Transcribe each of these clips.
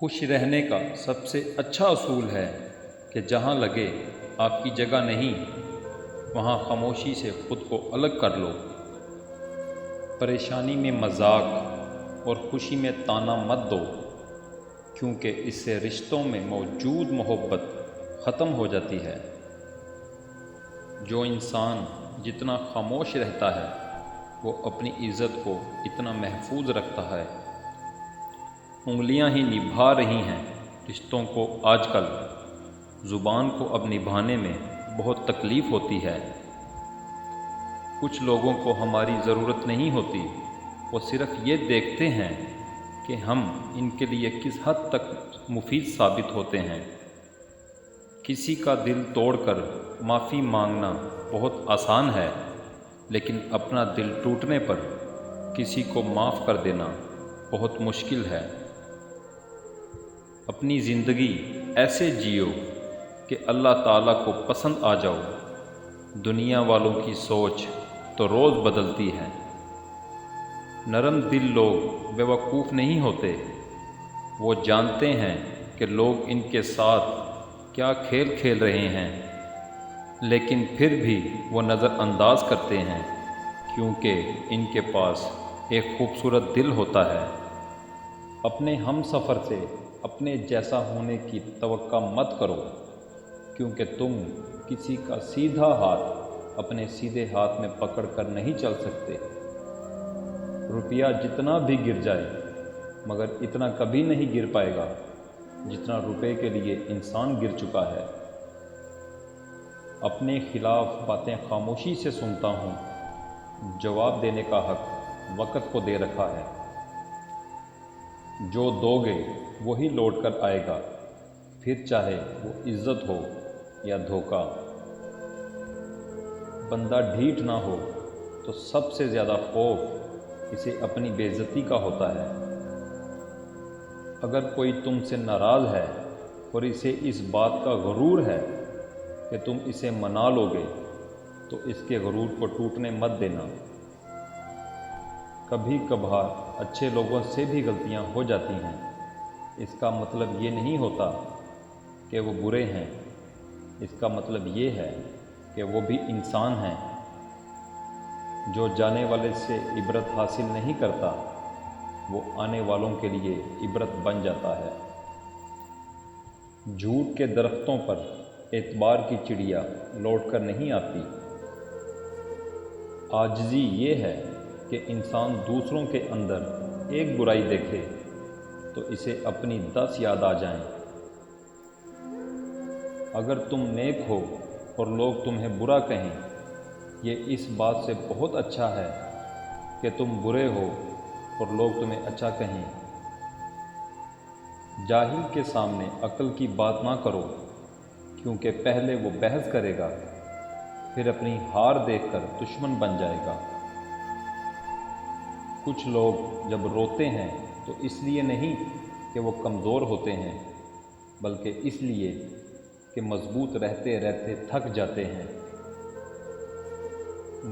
خوش رہنے کا سب سے اچھا اصول ہے کہ جہاں لگے آپ کی جگہ نہیں، وہاں خاموشی سے خود کو الگ کر لو۔ پریشانی میں مذاق اور خوشی میں طعنہ مت دو، کیونکہ اس سے رشتوں میں موجود محبت ختم ہو جاتی ہے۔ جو انسان جتنا خاموش رہتا ہے وہ اپنی عزت کو اتنا محفوظ رکھتا ہے۔ انگلیاں ہی نبھا رہی ہیں رشتوں کو آج کل، زبان کو اب نبھانے میں بہت تکلیف ہوتی ہے۔ کچھ لوگوں کو ہماری ضرورت نہیں ہوتی، وہ صرف یہ دیکھتے ہیں کہ ہم ان کے لیے کس حد تک مفید ثابت ہوتے ہیں۔ کسی کا دل توڑ کر معافی مانگنا بہت آسان ہے، لیکن اپنا دل ٹوٹنے پر کسی کو معاف کر دینا بہت مشکل ہے۔ اپنی زندگی ایسے جیو کہ اللہ تعالیٰ کو پسند آ جاؤ۔ دنیا والوں کی سوچ تو روز بدلتی ہے۔ نرم دل لوگ بیوقوف نہیں ہوتے، وہ جانتے ہیں کہ لوگ ان کے ساتھ کیا کھیل کھیل رہے ہیں، لیکن پھر بھی وہ نظر انداز کرتے ہیں، کیونکہ ان کے پاس ایک خوبصورت دل ہوتا ہے۔ اپنے ہم سفر سے اپنے جیسا ہونے کی توقع مت کرو، کیونکہ تم کسی کا سیدھا ہاتھ اپنے سیدھے ہاتھ میں پکڑ کر نہیں چل سکتے۔ روپیہ جتنا بھی گر جائے مگر اتنا کبھی نہیں گر پائے گا جتنا روپے کے لیے انسان گر چکا ہے۔ اپنے خلاف باتیں خاموشی سے سنتا ہوں، جواب دینے کا حق وقت کو دے رکھا ہے۔ جو دو گے وہی لوٹ کر آئے گا، پھر چاہے وہ عزت ہو یا دھوکہ۔ بندہ ڈھیٹ نہ ہو تو سب سے زیادہ خوف اسے اپنی بے عزتی کا ہوتا ہے۔ اگر کوئی تم سے ناراض ہے اور اسے اس بات کا غرور ہے کہ تم اسے منا لو گے، تو اس کے غرور کو ٹوٹنے مت دینا۔ کبھی کبھار اچھے لوگوں سے بھی غلطیاں ہو جاتی ہیں، اس کا مطلب یہ نہیں ہوتا کہ وہ برے ہیں، اس کا مطلب یہ ہے کہ وہ بھی انسان ہیں۔ جو جانے والے سے عبرت حاصل نہیں کرتا، وہ آنے والوں کے لیے عبرت بن جاتا ہے۔ جھوٹ کے درختوں پر اعتبار کی چڑیا لوٹ کر نہیں آتی۔ عاجزی یہ ہے کہ انسان دوسروں کے اندر ایک برائی دیکھے تو اسے اپنی 10 یاد آ جائیں۔ اگر تم نیک ہو اور لوگ تمہیں برا کہیں، یہ اس بات سے بہت اچھا ہے کہ تم برے ہو اور لوگ تمہیں اچھا کہیں۔ جاہل کے سامنے عقل کی بات نہ کرو، کیونکہ پہلے وہ بحث کرے گا، پھر اپنی ہار دیکھ کر دشمن بن جائے گا۔ کچھ لوگ جب روتے ہیں تو اس لیے نہیں کہ وہ کمزور ہوتے ہیں، بلکہ اس لیے کہ مضبوط رہتے رہتے تھک جاتے ہیں۔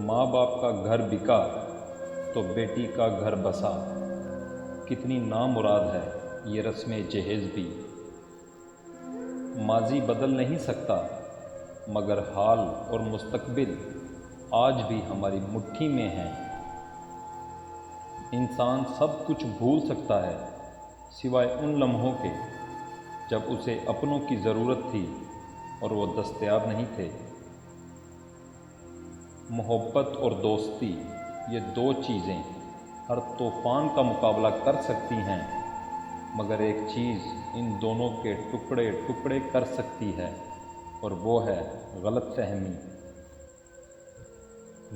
ماں باپ کا گھر بکا تو بیٹی کا گھر بسا، کتنی نامراد ہے یہ رسم جہیز بھی۔ ماضی بدل نہیں سکتا، مگر حال اور مستقبل آج بھی ہماری مٹھی میں ہیں۔ انسان سب کچھ بھول سکتا ہے سوائے ان لمحوں کے جب اسے اپنوں کی ضرورت تھی اور وہ دستیاب نہیں تھے۔ محبت اور دوستی، یہ دو چیزیں ہر طوفان کا مقابلہ کر سکتی ہیں، مگر ایک چیز ان دونوں کے ٹکڑے ٹکڑے کر سکتی ہے، اور وہ ہے غلط فہمی۔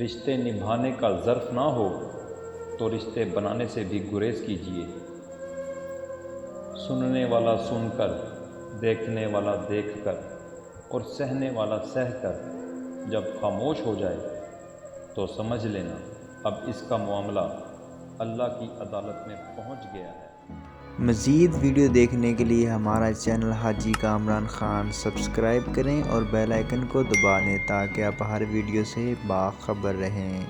رشتے نبھانے کا ظرف نہ ہو تو رشتے بنانے سے بھی گریز کیجیے۔ سننے والا سن کر، دیکھنے والا دیکھ کر اور سہنے والا سہ کر جب خاموش ہو جائے تو سمجھ لینا اب اس کا معاملہ اللہ کی عدالت میں پہنچ گیا ہے۔ مزید ویڈیو دیکھنے کے لیے ہمارا چینل حاجی کامران خان سبسکرائب کریں اور بیل آئیکن کو دبا لیں تاکہ آپ ہر ویڈیو سے باخبر رہیں۔